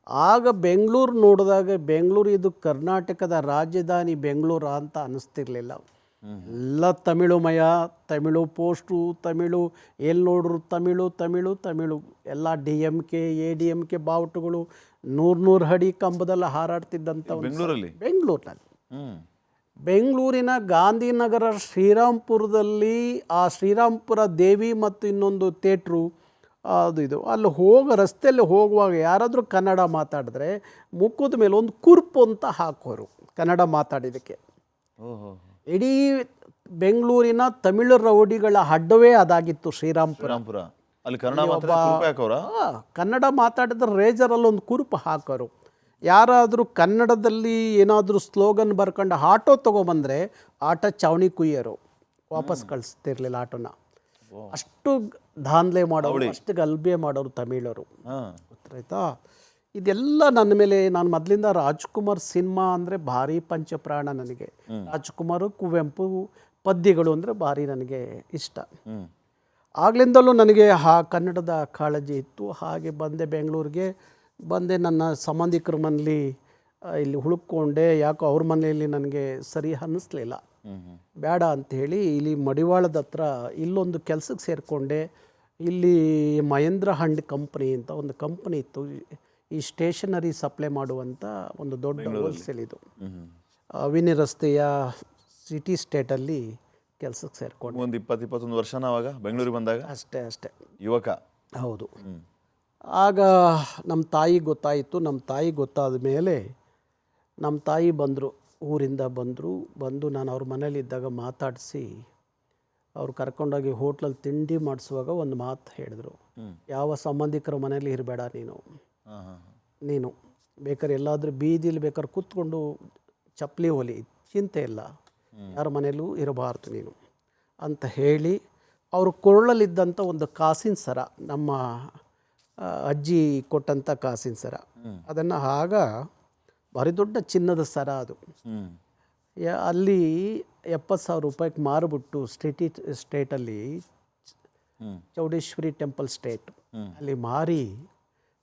ಆಗ ಬೆಂಗಳೂರು ನೋಡಿದಾಗ ಬೆಂಗಳೂರು ಇದು ಕರ್ನಾಟಕದ ರಾಜಧಾನಿ ಬೆಂಗಳೂರು ಅಂತ ಅನ್ನಿಸ್ತಿರ್ಲಿಲ್ಲ. ಎಲ್ಲ ತಮಿಳುಮಯ, ತಮಿಳು ಪೋಸ್ಟು, ತಮಿಳು, ಎಲ್ಲಿ ನೋಡ್ರು ತಮಿಳು ತಮಿಳು ತಮಿಳು. ಎಲ್ಲ DMK ADMK ಬಾವುಟಗಳು 100 ಅಡಿ ಕಂಬದಲ್ಲಿ ಹಾರಾಡ್ತಿದ್ದಂಥ ಬೆಂಗಳೂರಲ್ಲಿ. ಬೆಂಗಳೂರಿನ ಗಾಂಧಿನಗರ ಶ್ರೀರಾಮ್ಪುರದಲ್ಲಿ ಆ ಶ್ರೀರಾಮ್ಪುರ ದೇವಿ ಮತ್ತು ಇನ್ನೊಂದು ಥಿಯೇಟ್ರು ಇದು ಅಲ್ಲಿ ರಸ್ತೆಯಲ್ಲಿ ಹೋಗುವಾಗ ಯಾರಾದರೂ ಕನ್ನಡ ಮಾತಾಡಿದ್ರೆ ಮುಖದ ಮೇಲೆ ಒಂದು ಕುರ್ಪು ಅಂತ ಹಾಕೋರು ಕನ್ನಡ ಮಾತಾಡಿದ್ದಕ್ಕೆ. ಇಡೀ ಬೆಂಗಳೂರಿನ ತಮಿಳು ರೌಡಿಗಳ ಅಡ್ಡವೇ ಅದಾಗಿತ್ತು ಶ್ರೀರಾಮ್ಪುರ. ಅಲ್ಲಿ ಕನ್ನಡ ಮಾತಾಡಿದ್ರೆ ರೇಜರಲ್ಲಿ ಒಂದು ಕುರುಪು ಹಾಕೋರು. ಯಾರಾದರೂ ಕನ್ನಡದಲ್ಲಿ ಏನಾದರೂ ಸ್ಲೋಗನ್ ಬರ್ಕೊಂಡು ಆಟೋ ತೊಗೊಬಂದರೆ ಆಟೋ ಚಾವಣಿ ಕುಯ್ಯೋರು, ವಾಪಸ್ ಕಳಿಸ್ತಿರ್ಲಿಲ್ಲ ಆಟೋನ. ಅಷ್ಟು ದಾಂಧಲೆ ಮಾಡೋರು, ಅಷ್ಟು ಗಲ್ಭೆ ಮಾಡೋರು ತಮಿಳರು, ಗೊತ್ತಾಯ್ತಾ. ಇದೆಲ್ಲ ನನ್ನ ಮೇಲೆ, ನಾನು ಮೊದಲಿಂದ ರಾಜ್ಕುಮಾರ್ ಸಿನಿಮಾ ಅಂದರೆ ಭಾರಿ ಪಂಚಪ್ರಾಣ ನನಗೆ. ರಾಜ್ಕುಮಾರ್, ಕುವೆಂಪು ಪದ್ಯಗಳು ಅಂದರೆ ಭಾರಿ ನನಗೆ ಇಷ್ಟ. ಆಗ್ಲಿಂದಲೂ ನನಗೆ ಕನ್ನಡದ ಕಾಳಜಿ ಇತ್ತು. ಹಾಗೆ ಬಂದೆ ಬೆಂಗಳೂರಿಗೆ. ನನ್ನ ಸಂಬಂಧಿಕರ ಮನೇಲಿ ಇಲ್ಲಿ ಹುಡುಕೊಂಡೆ. ಯಾಕೋ ಅವ್ರ ಮನೆಯಲ್ಲಿ ನನಗೆ ಸರಿ ಅನ್ನಿಸ್ಲಿಲ್ಲ, ಬೇಡ ಅಂಥೇಳಿ ಇಲ್ಲಿ ಮಡಿವಾಳದ ಹತ್ರ ಇಲ್ಲೊಂದು ಕೆಲಸಕ್ಕೆ ಸೇರಿಕೊಂಡೆ. ಇಲ್ಲಿ ಮಹೇಂದ್ರ ಹಂಡ್ ಕಂಪ್ನಿ ಅಂತ ಒಂದು ಕಂಪ್ನಿ ಇತ್ತು, ಈ ಸ್ಟೇಷನರಿ ಸಪ್ಲೈ ಮಾಡುವಂಥ ಒಂದು ದೊಡ್ಡ ಹೋಲ್ಸೇಲ್. ಇದು ವಿನಿ ರಸ್ತೆಯ ಸಿಟಿ ಸ್ಟೇಟಲ್ಲಿ ಕೆಲಸಕ್ಕೆ ಸೇರಿಕೊಂಡು ಒಂದು 20-21 ವರ್ಷ ನಾವಾಗ ಬೆಂಗಳೂರಿಗೆ ಬಂದಾಗ ಅಷ್ಟೇ ಯುವಕ. ಹೌದು. ಆಗ ನಮ್ಮ ತಾಯಿ ಗೊತ್ತಾಯಿತು. ನಮ್ಮ ತಾಯಿ ಗೊತ್ತಾದ ಮೇಲೆ ನಮ್ಮ ತಾಯಿ ಊರಿಂದ ಬಂದು ನಾನು ಅವ್ರ ಮನೇಲಿದ್ದಾಗ ಮಾತಾಡಿಸಿ ಅವ್ರು ಕರ್ಕೊಂಡೋಗಿ ಹೋಟ್ಲಲ್ಲಿ ತಿಂಡಿ ಮಾಡಿಸುವಾಗ ಒಂದು ಮಾತು ಹೇಳಿದ್ರು, ಯಾವ ಸಂಬಂಧಿಕರ ಮನೇಲಿ ಇರಬೇಡ ನೀನು ಬೇಕಾದ್ರೆ ಎಲ್ಲಾದರೂ ಬೀದಿಲಿ ಬೇಕಾದ್ರೆ ಕೂತ್ಕೊಂಡು ಚಪ್ಪಲಿ ಹೊಲಿ, ಚಿಂತೆ ಇಲ್ಲ, ಯಾರ ಮನೇಲೂ ಇರಬಾರ್ದು ನೀನು ಅಂತ ಹೇಳಿ ಅವರು ಕೊರಳಲ್ಲಿದ್ದಂಥ ಒಂದು ಕಾಸಿನ ಸರ, ನಮ್ಮ ಅಜ್ಜಿ ಕೊಟ್ಟಂಥ ಕಾಸಿನ ಸರ, ಅದನ್ನು ಆಗ ಭಾರಿ ದೊಡ್ಡ ಚಿನ್ನದ ಸರ ಅದು. ಅಲ್ಲಿ 70,000 ರೂಪಾಯಿಗೆ ಮಾರಿಬಿಟ್ಟು ಸ್ಟೇಟಲ್ಲಿ ಚೌಡೇಶ್ವರಿ ಟೆಂಪಲ್ ಸ್ಟೇಟ್ ಅಲ್ಲಿ ಮಾರಿ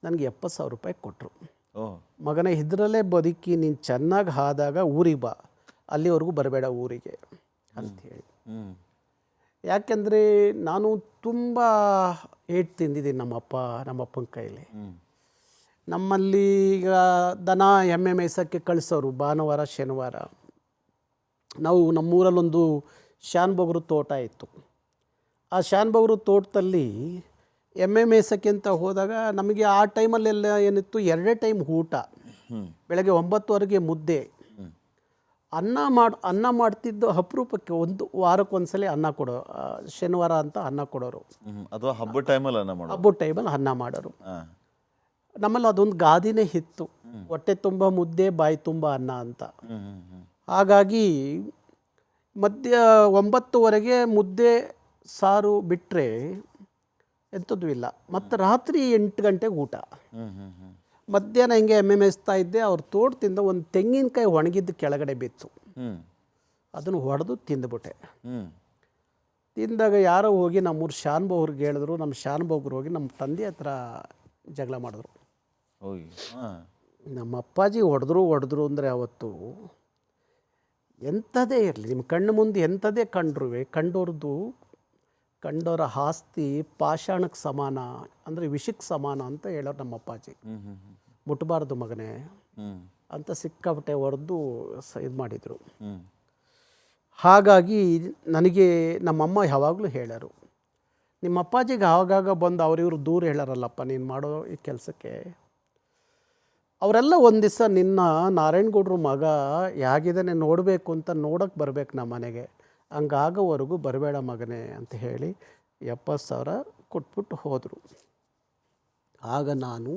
ನನಗೆ 70,000 ರೂಪಾಯಿ ಕೊಟ್ಟರು. ಮಗನೇ ಇದರಲ್ಲೇ ಬದುಕಿ ನೀನು ಚೆನ್ನಾಗಿ ಆದಾಗ ಊರಿಗೆ ಬಾ, ಅಲ್ಲಿವರೆಗೂ ಬರಬೇಡ ಊರಿಗೆ ಅಂಥೇಳಿ. ಯಾಕೆಂದರೆ ನಾನು ತುಂಬ ಏಟು ತಿಂದಿದ್ದೀನಿ ನಮ್ಮಪ್ಪನ ಕೈಲಿ. ನಮ್ಮಲ್ಲಿ ಈಗ ದನ ಎಮ್ಮೆ ಮೇಯ್ಸೋಕ್ಕೆ ಕಳಿಸೋರು ಭಾನುವಾರ ಶನಿವಾರ. ನಾವು ನಮ್ಮೂರಲ್ಲೊಂದು ಶಾನ್ಭೋಗ್ರು ತೋಟ ಇತ್ತು. ಆ ಶಾನ್ಭೋಗ್ರು ತೋಟದಲ್ಲಿ ಎಮ್ಮೆ ಮೇಯ್ಸೋಕ್ಕೆ ಅಂತ ಹೋದಾಗ ನಮಗೆ ಆ ಟೈಮಲ್ಲೆಲ್ಲ ಏನಿತ್ತು, 2 ಟೈಮ್ ಊಟ. ಬೆಳಗ್ಗೆ 9 ಮುದ್ದೆ, ಅನ್ನ ಮಾಡ್ತಿದ್ದು ಅಪರೂಪಕ್ಕೆ ಒಂದು ವಾರಕ್ಕೊಂದ್ಸಲ ಅನ್ನ ಕೊಡೋ, ಶನಿವಾರ ಅಂತ ಅನ್ನ ಕೊಡೋರು, ಅಥವಾ ಹಬ್ಬದ ಟೈಮಲ್ಲಿ ಅನ್ನ ಮಾಡೋರು. ನಮ್ಮಲ್ಲಿ ಅದೊಂದು ಗಾದಿನೇ ಇತ್ತು, ಹೊಟ್ಟೆ ತುಂಬ ಮುದ್ದೆ ಬಾಯಿ ತುಂಬ ಅನ್ನ ಅಂತ. ಹಾಗಾಗಿ ಮಧ್ಯ 9 ಮುದ್ದೆ ಸಾರು ಬಿಟ್ಟರೆ ಎಂಥದ್ದು ಇಲ್ಲ. ಮತ್ತು ರಾತ್ರಿ 8 ಗಂಟೆಗೆ ಊಟ. ಮಧ್ಯಾಹ್ನ ಹಿಂಗೆ ಎಮ್ಮೆ ಮೇಯಿಸ್ತಾ ಇದ್ದೆ, ಅವ್ರ ತೋಟದಿಂದ ಒಂದು ತೆಂಗಿನಕಾಯಿ ಒಣಗಿದ್ದು ಕೆಳಗಡೆ ಬಿತ್ತು. ಅದನ್ನು ಹೊಡೆದು ತಿಂದುಬಿಟ್ಟೆ. ತಿಂದಾಗ ಯಾರೋ ಹೋಗಿ ನಮ್ಮೂರು ಶಾನ್ಭೋಗ್ರಿಗೆ ಹೇಳಿದ್ರು. ನಮ್ಮ ಶಾನ್ಭೋಗ್ರು ಹೋಗಿ ನಮ್ಮ ತಂದೆ ಹತ್ರ ಜಗಳ ಮಾಡಿದ್ರು. ನಮ್ಮ ಅಪ್ಪಾಜಿ ಹೊಡೆದ್ರು ಅಂದರೆ ಅವತ್ತು ಎಂಥದೇ ಇರಲಿ, ನಿಮ್ಮ ಕಣ್ಣು ಮುಂದೆ ಎಂಥದೇ ಕಂಡೋರ ಆಸ್ತಿ ಪಾಷಾಣಕ್ಕೆ ಸಮಾನ, ಅಂದರೆ ವಿಷಕ್ಕೆ ಸಮಾನ ಅಂತ ಹೇಳೋರು ನಮ್ಮ ಅಪ್ಪಾಜಿ. ಮುಟ್ಟಬಾರ್ದು ಮಗನೇ ಅಂತ ಸಿಕ್ಕಾಪಟ್ಟೆ ಹೊಡೆದು ಇದು ಮಾಡಿದರು. ಹಾಗಾಗಿ ನನಗೆ ನಮ್ಮಮ್ಮ ಯಾವಾಗಲೂ ಹೇಳೋರು, ನಿಮ್ಮ ಅಪ್ಪಾಜಿಗೆ ಆಗಾಗ ಬಂದು ಅವ್ರಿವ್ರು ದೂರ ಹೇಳಾರಲ್ಲಪ್ಪ ನೀನು ಮಾಡೋ ಈ ಕೆಲಸಕ್ಕೆ. ಅವರೆಲ್ಲ ಒಂದು ದಿವಸ ನಿನ್ನ ನಾರಾಯಣಗೌಡ್ರ ಮಗ ಹೇಗಿದ್ದಾನೆ ನೋಡಬೇಕು ಅಂತ ನೋಡೋಕ್ಕೆ ಬರಬೇಕು ನಮ್ಮ ಮನೆಗೆ, ಹಂಗಾಗೋವರೆಗೂ ಬರಬೇಡ ಮಗನೇ ಅಂತ ಹೇಳಿ 70,000 ಕೊಟ್ಬಿಟ್ಟು ಹೋದರು. ಆಗ ನಾನು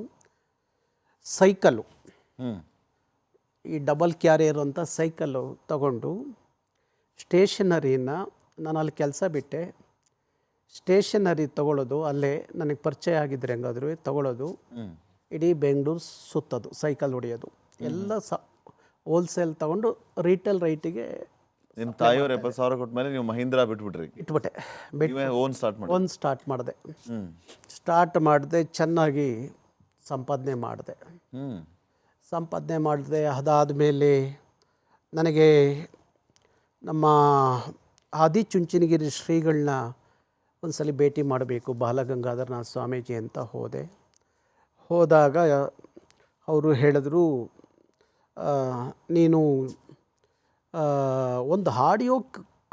ಸೈಕಲ್ಲು, ಈ ಡಬಲ್ ಕ್ಯಾರಿಯರ್ ಅಂತ ಸೈಕಲ್ಲು ತಗೊಂಡು ಸ್ಟೇಷನರಿನ, ನಾನು ಅಲ್ಲಿ ಕೆಲಸ ಬಿಟ್ಟೆ, ಸ್ಟೇಷನರಿ ತೊಗೊಳ್ಳೋದು, ಅಲ್ಲೇ ನನಗೆ ಪರಿಚಯ ಆಗಿದ್ದರೆ ಹೆಂಗಾದ್ರೂ ತೊಗೊಳ್ಳೋದು, ಇಡೀ ಬೆಂಗಳೂರು ಸುತ್ತೋದು, ಸೈಕಲ್ ಹೊಡೆಯೋದು ಎಲ್ಲ ಹೋಲ್ಸೇಲ್ ತೊಗೊಂಡು ರೀಟೇಲ್ ರೈಟಿಗೆ. ನಿಮ್ಮ ತಾಯಿಯವರು 70,000 ಕೊಟ್ಟ ಮೇಲೆ ನೀವು ಮಹೀಂದ್ರ ಇಟ್ಬಿಟ್ಟೆ. ಸ್ಟಾರ್ಟ್ ಮಾಡಿದೆ. ಚೆನ್ನಾಗಿ ಸಂಪಾದನೆ ಮಾಡಿದೆ. ಹ್ಮ್ ಸಂಪಾದನೆ ಮಾಡಿದೆ. ಅದಾದಮೇಲೆ ನನಗೆ ನಮ್ಮ ಆದಿಚುಂಚನಗಿರಿ ಶ್ರೀಗಳನ್ನ ಒಂದು ಸಲ ಭೇಟಿ ಮಾಡಬೇಕು, ಬಾಲಗಂಗಾಧರನಾಥ ಸ್ವಾಮೀಜಿ ಅಂತ ಹೋದೆ. ಹೋದಾಗ ಅವರು ಹೇಳಿದ್ರು, ನೀನು ಒಂದು ಆಡಿಯೋ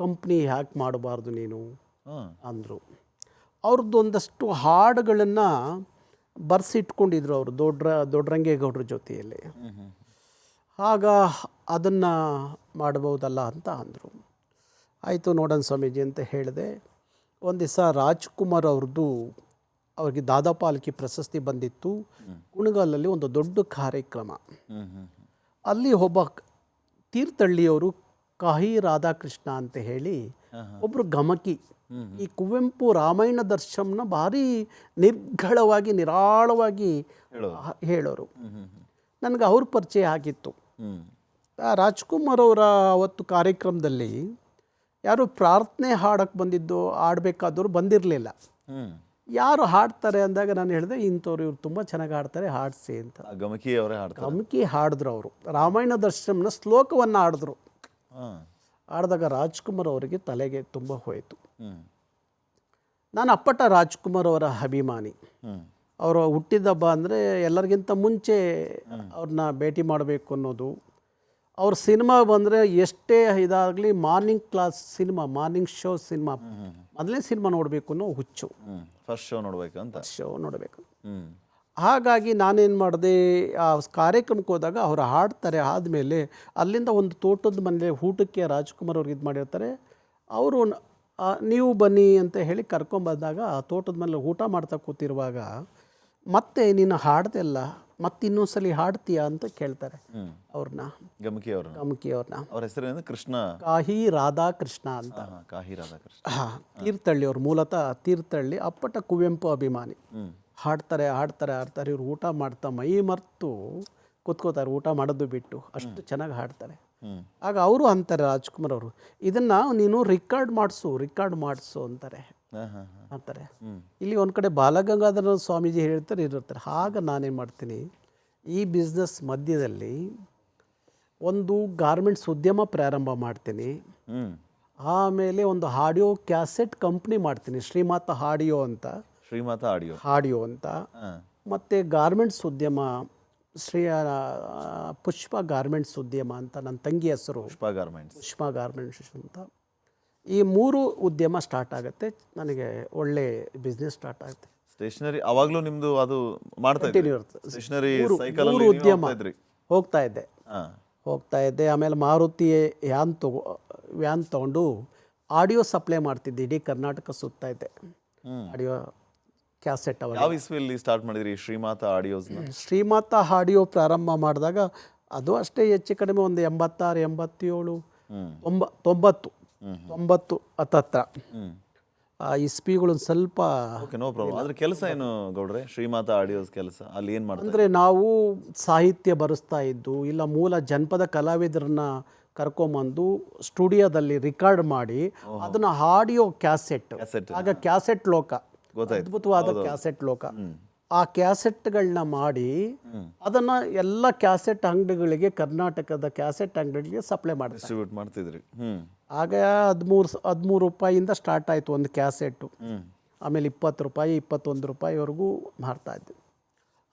ಕಂಪ್ನಿ ಹ್ಯಾಕ್ ಮಾಡಬಾರ್ದು ನೀನು ಹಾಂ ಅಂದರು. ಅವ್ರದ್ದು ಒಂದಷ್ಟು ಹಾಡುಗಳನ್ನು ಬರೆಸಿಟ್ಕೊಂಡಿದ್ರು ಅವರು ದೊಡ್ಡರಂಗೇಗೌಡರ ಜೊತೆಯಲ್ಲಿ. ಆಗ ಅದನ್ನು ಮಾಡ್ಬೋದಲ್ಲ ಅಂತ ಅಂದರು. ಆಯಿತು ನೋಡೋಣ ಸ್ವಾಮೀಜಿ ಅಂತ ಹೇಳಿದೆ. ಒಂದು ದಿವಸ ರಾಜ್ಕುಮಾರ್ ಅವ್ರಿಗೆ ದಾದಾಪಾಲ್ಕಿ ಪ್ರಶಸ್ತಿ ಬಂದಿತ್ತು. ಕುಣಗಲಲ್ಲಿ ಒಂದು ದೊಡ್ಡ ಕಾರ್ಯಕ್ರಮ. ಅಲ್ಲಿ ಒಬ್ಬ ತೀರ್ಥಹಳ್ಳಿಯವರು ಕಾಹಿ ರಾಧಾಕೃಷ್ಣ ಅಂತ ಹೇಳಿ ಒಬ್ಬರು ಗಮಕಿ, ಈ ಕುವೆಂಪು ರಾಮಾಯಣ ದರ್ಶನನ ಭಾರಿ ನಿರ್ಗಳವಾಗಿ ನಿರಾಳವಾಗಿ ಹೇಳೋರು. ನನಗೆ ಅವ್ರ ಪರಿಚಯ ಆಗಿತ್ತು. ರಾಜ್ಕುಮಾರ್ ಅವರ ಅವತ್ತು ಕಾರ್ಯಕ್ರಮದಲ್ಲಿ ಯಾರು ಪ್ರಾರ್ಥನೆ ಹಾಡಕ್ಕೆ ಬಂದಿದ್ದು, ಆಡಬೇಕಾದವರು ಬಂದಿರಲಿಲ್ಲ. ಯಾರು ಹಾಡ್ತಾರೆ ಅಂದಾಗ ನಾನು ಹೇಳಿದೆ, ಇಂಥವ್ರು ಇವ್ರು ತುಂಬ ಚೆನ್ನಾಗಿ ಹಾಡ್ತಾರೆ, ಹಾಡಿಸಿ ಅಂತ. ಗಮಕಿಯವರೇ ಹಾಡ್ತಾರೆ. ಗಮಕಿ ಹಾಡಿದ್ರು ಅವರು. ರಾಮಾಯಣ ದರ್ಶನನ ಶ್ಲೋಕವನ್ನು ಹಾಡಿದ್ರು. ಆಡಿದಾಗ ರಾಜ್ಕುಮಾರ್ ಅವರಿಗೆ ತಲೆಗೆ ತುಂಬ ಹೋಯಿತು. ನಾನು ಅಪ್ಪಟ ರಾಜ್ಕುಮಾರ್ ಅವರ ಅಭಿಮಾನಿ. ಅವರು ಹುಟ್ಟಿದ ಹಬ್ಬ ಅಂದರೆ ಎಲ್ಲರಿಗಿಂತ ಮುಂಚೆ ಅವ್ರನ್ನ ಭೇಟಿ ಮಾಡಬೇಕು ಅನ್ನೋದು. ಅವ್ರ ಸಿನಿಮಾ ಬಂದರೆ ಎಷ್ಟೇ ಇದಾಗಲಿ ಮಾರ್ನಿಂಗ್ ಶೋ ಸಿನಿಮಾ ಮೊದಲನೇ ಸಿನಿಮಾ ನೋಡಬೇಕು ಅನ್ನೋ ಹುಚ್ಚು. ಫಸ್ಟ್ ಶೋ ನೋಡಬೇಕು ಅಂತ. ಶೋ ನೋಡಬೇಕು. ಹಾಗಾಗಿ ನಾನೇನು ಮಾಡಿದೆ, ಆ ಕಾರ್ಯಕ್ರಮಕ್ಕೆ ಹೋದಾಗ ಅವ್ರು ಹಾಡ್ತಾರೆ. ಆದಮೇಲೆ ಅಲ್ಲಿಂದ ಒಂದು ತೋಟದ ಮನೆ ಊಟಕ್ಕೆ ರಾಜ್ಕುಮಾರ್ ಅವ್ರಿಗೆ ಇದು ಮಾಡಿರ್ತಾರೆ. ಅವರು ನೀವು ಬನ್ನಿ ಅಂತ ಹೇಳಿ ಕರ್ಕೊಂಬಂದಾಗ ಆ ತೋಟದ ಮೇಲೆ ಊಟ ಮಾಡ್ತಾ ಕೂತಿರುವಾಗ ಮತ್ತೆ ನೀನು ಹಾಡ್ದೆಲ್ಲ ಮತ್ತೆ ಇನ್ನೊಂದ್ಸಲಿ ಹಾಡ್ತೀಯಾ ಅಂತ ಕೇಳ್ತಾರೆ ಅವ್ರನ್ನ, ಗಮಕಿಯವ್ರನ್ನ. ಅವ್ರ ಹೆಸರೇನು? ಕೃಷ್ಣ, ಕಾಹಿ ರಾಧಾಕೃಷ್ಣ ಅಂತ. ಕಾಹಿ ರಾಧಾಕೃಷ್ಣ. ತೀರ್ಥಹಳ್ಳಿ ಅವ್ರು, ಮೂಲತಃ ತೀರ್ಥಹಳ್ಳಿ, ಅಪ್ಪಟ ಕುವೆಂಪು ಅಭಿಮಾನಿ. ಹಾಡ್ತಾರೆ. ಇವ್ರು ಊಟ ಮಾಡ್ತಾ ಮೈ ಮರೆತು ಕೂತ್ಕೋತಾರೆ, ಊಟ ಮಾಡೋದು ಬಿಟ್ಟು, ಅಷ್ಟು ಚೆನ್ನಾಗಿ ಹಾಡ್ತಾರೆ. ಆಗ ಅವರು ಅಂತಾರೆ, ರಾಜ್ಕುಮಾರ್ ಅವರು, ಇದನ್ನು ನೀನು ರಿಕಾರ್ಡ್ ಮಾಡಿಸು ಅಂತಾರೆ. ಇಲ್ಲಿ ಒಂದು ಕಡೆ ಬಾಲಗಂಗಾಧರ ಸ್ವಾಮೀಜಿ ಇರ್ತಾರೆ. ಆಗ ನಾನೇನು ಮಾಡ್ತೀನಿ, ಈ ಬಿಸ್ನೆಸ್ ಮಧ್ಯದಲ್ಲಿ ಒಂದು ಗಾರ್ಮೆಂಟ್ಸ್ ಉದ್ಯಮ ಪ್ರಾರಂಭ ಮಾಡ್ತೀನಿ. ಆಮೇಲೆ ಒಂದು ಆಡಿಯೋ ಕ್ಯಾಸೆಟ್ ಕಂಪ್ನಿ ಮಾಡ್ತೀನಿ, ಶ್ರೀಮಾತ ಆಡಿಯೋ ಅಂತ. ಮತ್ತು ಗಾರ್ಮೆಂಟ್ಸ್ ಉದ್ಯಮ, ಪುಷ್ಪ ಗಾರ್ಮೆಂಟ್ಸ್ ಉದ್ಯಮ ಅಂತ ನನ್ನ ತಂಗಿ ಹೆಸರು, ಪುಷ್ಪ ಗಾರ್ಮೆಂಟ್ಸ್ ಅಂತ. ಈ 3 ಉದ್ಯಮ ಸ್ಟಾರ್ಟ್ ಆಗುತ್ತೆ. ನನಗೆ ಒಳ್ಳೆ ಬಿಸ್ನೆಸ್ ಸ್ಟಾರ್ಟ್ ಆಗುತ್ತೆ. ಸ್ಟೇಷನರಿ ಅವಾಗಲೂ ನಿಮ್ಮದು ಅದು ಮಾಡ್ತಾ ಇರುತ್ತೆ. ಸ್ಟೇಷನರಿ ಸೈಕಲ್ ಅಲ್ಲಿ ಉದ್ಯಮ ಹೋಗ್ತಾ ಇದ್ದೆ. ಆಮೇಲೆ ಮಾರುತಿ ವ್ಯಾನ್ ತೊಗೊಂಡು ಆಡಿಯೋ ಸಪ್ಲೈ ಮಾಡ್ತಿದ್ದೆ. ಇಡೀ ಕರ್ನಾಟಕ ಸುತ್ತಾ ಇದ್ದೆ ಆಡಿಯೋ ಕ್ಯಾಸೆಟ್. ಯಾವ ಇಸ್ವಿಯಲ್ಲಿ ಸ್ಟಾರ್ಟ್ ಮಾಡಿದ್ರಿ ಶ್ರೀಮಾತ ಆಡಿಯೋಸ್ನ? ಶ್ರೀಮಾತ ಆಡಿಯೋ ಪ್ರಾರಂಭ ಮಾಡಿದಾಗ ಅದು ಅಷ್ಟೇ ಹೆಚ್ಚು ಕಡಿಮೆ ಒಂದು 86, 87, 90 ಹತ್ತತ್ರ ಆ ಇಸ್ಪಿಗಳು ಸ್ವಲ್ಪ. No problem. ಅದ್ರ ಕೆಲಸ ಏನು ಗೌಡ್ರೆ, ಶ್ರೀಮಾತ ಆಡಿಯೋಸ್ ಕೆಲಸ ಅಲ್ಲಿ ಏನು ಮಾಡ್ತಾರೆ? ಅಂದರೆ ನಾವು ಸಾಹಿತ್ಯ ಬರೆಸ್ತಾ ಇದ್ದು, ಇಲ್ಲ ಮೂಲ ಜನಪದ ಕಲಾವಿದರನ್ನ ಕರ್ಕೊಂಬಂದು ಸ್ಟುಡಿಯೋದಲ್ಲಿ ರಿಕಾರ್ಡ್ ಮಾಡಿ ಅದನ್ನ ಆಡಿಯೋ ಕ್ಯಾಸೆಟ್, ಆಗ ಕ್ಯಾಸೆಟ್ ಲೋಕ, ಅದ್ಭುತವಾದ ಕ್ಯಾಸೆಟ್ ಲೋಕ. ಆ ಕ್ಯಾಸೆಟ್ಗಳನ್ನ ಮಾಡಿ ಅದನ್ನ ಎಲ್ಲ ಕ್ಯಾಸೆಟ್ ಅಂಗಡಿಗಳಿಗೆ, ಕರ್ನಾಟಕದ ಕ್ಯಾಸೆಟ್ ಅಂಗಡಿಗಳಿಗೆ ಸಪ್ಲೈ ಮಾಡ್ತಿದ್ರಿ. ಆಗ 13 ರೂಪಾಯಿಯಿಂದ ಸ್ಟಾರ್ಟ್ ಆಯಿತು ಒಂದು ಕ್ಯಾಸೆಟ್ಟು. ಆಮೇಲೆ 20 ರೂಪಾಯಿ, 21 ರೂಪಾಯಿವರೆಗೂ ಮಾರ್ತಾಯಿದ್ದೆ.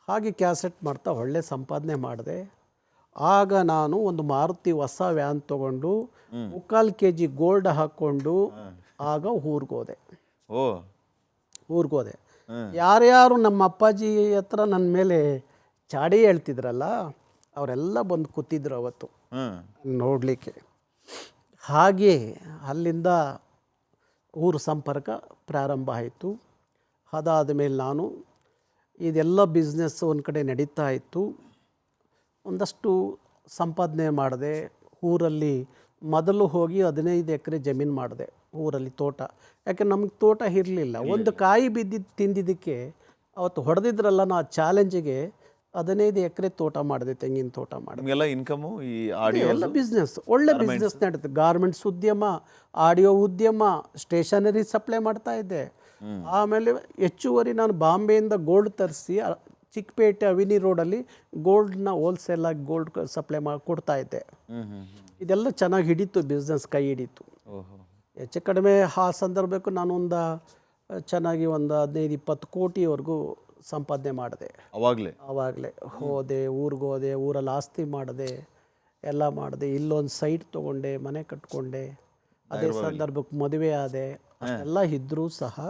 ಹಾಗೆ ಕ್ಯಾಸೆಟ್ ಮಾಡ್ತಾ ಒಳ್ಳೆ ಸಂಪಾದನೆ ಮಾಡಿದೆ. ಆಗ ನಾನು ಒಂದು ಮಾರುತಿ ಹೊಸ ವ್ಯಾನ್ ತೊಗೊಂಡು 3/4 kg ಗೋಲ್ಡ್ ಹಾಕ್ಕೊಂಡು ಆಗ ಊರಿಗೋದೆ. ಯಾರ್ಯಾರು ನಮ್ಮ ಅಪ್ಪಾಜಿ ಹತ್ರ ನನ್ನ ಮೇಲೆ ಚಾಡಿ ಹೇಳ್ತಿದ್ರಲ್ಲ, ಅವರೆಲ್ಲ ಬಂದು ಕೂತಿದ್ರು ಅವತ್ತು ನೋಡಲಿಕ್ಕೆ. ಹಾಗೆ ಅಲ್ಲಿಂದ ಊರು ಸಂಪರ್ಕ ಪ್ರಾರಂಭ ಆಯಿತು. ಅದಾದ ಮೇಲೆ ನಾನು ಇದೆಲ್ಲ ಬಿಸ್ನೆಸ್ ಒಂದು ಕಡೆ ನಡೀತಾ ಇತ್ತು. ಒಂದಷ್ಟು ಸಂಪಾದನೆ ಮಾಡಿದೆ. ಊರಲ್ಲಿ ಮೊದಲು ಹೋಗಿ 15 ಎಕರೆ ಜಮೀನು ಮಾಡಿದೆ ಊರಲ್ಲಿ, ತೋಟ. ಯಾಕೆ ನಮಗೆ ತೋಟ ಇರಲಿಲ್ಲ. ಒಂದು ಕಾಯಿ ತಿಂದಿದ್ದಕ್ಕೆ ಅವತ್ತು ಹೊಡೆದಿದ್ರಲ್ಲ, ನಾ ಚಾಲೆಂಜಿಗೆ 15 ಎಕರೆ ತೋಟ ಮಾಡಿದೆ, ತೆಂಗಿನ ತೋಟ ಮಾಡಿದೆ. ಇನ್ಕಮು ಈ ಆಡಿಯೋ ಎಲ್ಲ ಬಿಸ್ನೆಸ್, ಒಳ್ಳೆ ಬಿಸ್ನೆಸ್ ನಡೀತು. ಗಾರ್ಮೆಂಟ್ಸ್ ಉದ್ಯಮ, ಆಡಿಯೋ ಉದ್ಯಮ, ಸ್ಟೇಷನರಿ ಸಪ್ಲೈ ಮಾಡ್ತಾ ಇದ್ದೆ. ಆಮೇಲೆ ಹೆಚ್ಚುವರಿ ನಾನು ಬಾಂಬೆಯಿಂದ ಗೋಲ್ಡ್ ತರಿಸಿ ಚಿಕ್ಕಪೇಟೆ ಅವಿನಿ ರೋಡಲ್ಲಿ ಗೋಲ್ಡ್ನ ಹೋಲ್ಸೇಲಾಗಿ ಗೋಲ್ಡ್ ಸಪ್ಲೈ ಕೊಡ್ತಾ ಇದ್ದೆ. ಇದೆಲ್ಲ ಚೆನ್ನಾಗಿ ಹಿಡೀತು, ಬಿಸ್ನೆಸ್ ಕೈ ಹಿಡೀತು. ಓಹೋ. ಹೆಚ್ಚು ಕಡಿಮೆ ಆ ಸಂದರ್ಭಕ್ಕೂ ನಾನೊಂದು ಚೆನ್ನಾಗಿ ಒಂದು 15-20 ಕೋಟಿವರೆಗೂ ಸಂಪಾದನೆ ಮಾಡಿದೆ ಆವಾಗಲೇ. ಊರಿಗೆ ಹೋದೆ, ಊರಲ್ಲಿ ಆಸ್ತಿ ಮಾಡಿದೆ, ಎಲ್ಲ ಮಾಡಿದೆ. ಇಲ್ಲೊಂದು ಸೈಟ್ ತೊಗೊಂಡೆ, ಮನೆ ಕಟ್ಕೊಂಡೆ. ಅದೇ ಸಂದರ್ಭಕ್ಕೆ ಮದುವೆ ಆದೆ. ಅಷ್ಟೆಲ್ಲ ಇದ್ದರೂ ಸಹ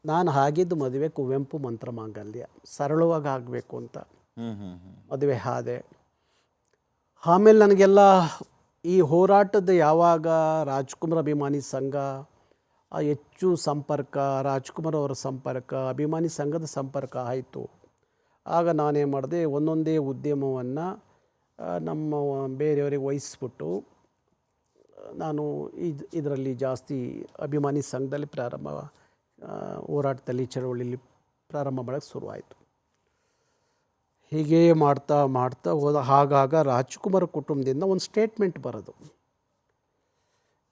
ನಾನು ಆಗಿದ್ದು ಮದುವೆ ಕುವೆಂಪು ಮಂತ್ರ ಮಾಂಗಲ್ಯ, ಸರಳವಾಗಿ ಆಗಬೇಕು ಅಂತ ಮದುವೆ ಆದೆ. ಆಮೇಲೆ ನನಗೆಲ್ಲ ಈ ಹೋರಾಟದ ಯಾವಾಗ ರಾಜ್ಕುಮಾರ್ ಅಭಿಮಾನಿ ಸಂಘ ಹೆಚ್ಚು ಸಂಪರ್ಕ, ರಾಜ್ಕುಮಾರ್ ಅವರ ಸಂಪರ್ಕ, ಅಭಿಮಾನಿ ಸಂಘದ ಸಂಪರ್ಕ ಆಯಿತು. ಆಗ ನಾನೇನು ಮಾಡಿದೆ, ಒಂದೊಂದೇ ಉದ್ಯಮವನ್ನು ನಮ್ಮ ಬೇರೆಯವರಿಗೆ ವಹಿಸ್ಬಿಟ್ಟು ನಾನು ಇದರಲ್ಲಿ ಜಾಸ್ತಿ ಅಭಿಮಾನಿ ಸಂಘದಲ್ಲಿ ಹೋರಾಟದಲ್ಲಿ ಚಳವಳಿಯಲ್ಲಿ ಪ್ರಾರಂಭ ಮಾಡೋಕ್ಕೆ ಶುರುವಾಯಿತು. ಹೀಗೆ ಮಾಡ್ತಾ ಮಾಡ್ತಾ ಹೋದ. ಆಗಾಗ ರಾಜ್ಕುಮಾರ್ ಕುಟುಂಬದಿಂದ ಒಂದು ಸ್ಟೇಟ್ಮೆಂಟ್ ಬರೋದು.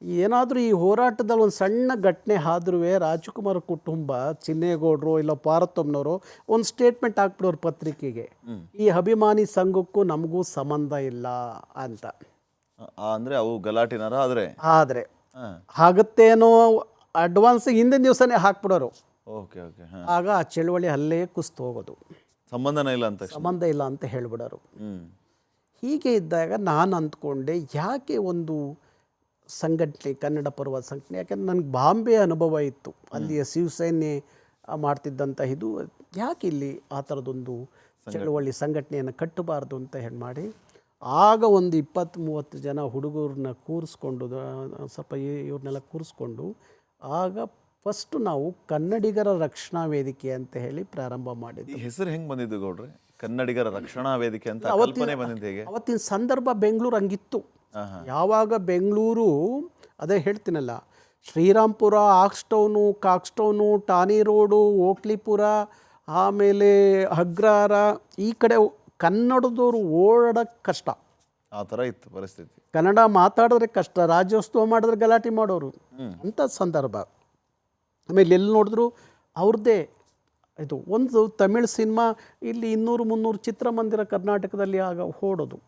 ಏನಾದರೂ ಈ ಹೋರಾಟದಲ್ಲಿ ಒಂದು ಸಣ್ಣ ಘಟನೆ ಆದ್ರೂ ರಾಜ್ಕುಮಾರ್ ಕುಟುಂಬ, ಚಿನ್ನೇಗೌಡರು ಇಲ್ಲ ಪಾರ್ವತಮ್ಮನವರು ಒಂದು ಸ್ಟೇಟ್ಮೆಂಟ್ ಹಾಕ್ಬಿಡೋರು ಪತ್ರಿಕೆಗೆ, ಈ ಅಭಿಮಾನಿ ಸಂಘಕ್ಕೂ ನಮಗೂ ಸಂಬಂಧ ಇಲ್ಲ ಅಂತ. ಅಂದರೆ ಅವು ಗಲಾಟಿನಾರ ಆದರೆ ಆಗುತ್ತೇನೋ ಅಡ್ವಾನ್ಸ್ ಹಿಂದಿನ ದಿವಸನೇ ಹಾಕ್ಬಿಡೋರು. ಆಗ ಆ ಚಳುವಳಿ ಅಲ್ಲೇ ಕುಸ್ತು ಹೋಗೋದು, ಸಂಬಂಧ ಇಲ್ಲ ಅಂತ ಹೇಳ್ಬಿಡೋರು. ಹೀಗೆ ಇದ್ದಾಗ ನಾನು ಅಂದ್ಕೊಂಡೆ, ಯಾಕೆ ಒಂದು ಸಂಘಟನೆ, ಕನ್ನಡ ಪರ್ವ ಸಂಘಟನೆ, ಯಾಕೆಂದ್ರೆ ನನಗೆ ಬಾಂಬೆ ಅನುಭವ ಇತ್ತು, ಅಲ್ಲಿಯ ಶಿವಸೇನೆ ಮಾಡ್ತಿದ್ದಂಥ ಇದು, ಯಾಕೆ ಇಲ್ಲಿ ಆ ಥರದೊಂದು ಚಳುವಳಿ ಸಂಘಟನೆಯನ್ನು ಕಟ್ಟಬಾರ್ದು ಅಂತ ಹೇಳಿ ಮಾಡಿ, ಆಗ ಒಂದು 20-30 ಜನ ಹುಡುಗರನ್ನ ಕೂರಿಸ್ಕೊಂಡು, ಸ್ವಲ್ಪ ಇವ್ರನ್ನೆಲ್ಲ ಕೂರಿಸ್ಕೊಂಡು, ಆಗ ಫಸ್ಟ್ ನಾವು ಕನ್ನಡಿಗರ ರಕ್ಷಣಾ ವೇದಿಕೆ ಅಂತ ಹೇಳಿ ಪ್ರಾರಂಭ ಮಾಡಿದ್ವಿ. ಹೆಸರು ಹೆಂಗೆ ಬಂದಿದ್ದು ಗೌಡ್ರೆ, ಕನ್ನಡಿಗರ ರಕ್ಷಣಾ ವೇದಿಕೆ ಅಂತ ಕಲ್ಪನೆ ಬಂದಿದ್ದು ಹೇಗೆ? ಅವತ್ತಿನ ಸಂದರ್ಭ ಬೆಂಗಳೂರು ಹಂಗಿತ್ತು. ಯಾವಾಗ ಬೆಂಗಳೂರು, ಅದೇ ಹೇಳ್ತೀನಲ್ಲ, ಶ್ರೀರಾಮ್ಪುರ, ಆಕ್ಸ್ಟೌನು, ಕಾಕ್ಸ್ಟೌನು, ಟಾನಿ ರೋಡು, ಓಕ್ಲಿಪುರ, ಆಮೇಲೆ ಅಗ್ರಹಾರ, ಈ ಕಡೆ ಕನ್ನಡದವರು ಓಡಾಡೋಕ್ಕೆ ಕಷ್ಟ. ಆ ಥರ ಇತ್ತು ಪರಿಸ್ಥಿತಿ. ಕನ್ನಡ ಮಾತಾಡಿದ್ರೆ ಕಷ್ಟ, ರಾಜ್ಯೋತ್ಸವ ಮಾಡಿದ್ರೆ ಗಲಾಟೆ ಮಾಡೋರು ಅಂಥ ಸಂದರ್ಭ. ಆಮೇಲೆ ಎಲ್ಲಿ ನೋಡಿದ್ರು ಅವ್ರದ್ದೇ ಇದು. ಒಂದು ತಮಿಳ್ ಸಿನಿಮಾ ಇಲ್ಲಿ 200-300 ಚಿತ್ರಮಂದಿರ ಕರ್ನಾಟಕದಲ್ಲಿ ಆಗ ಓಡೋದು.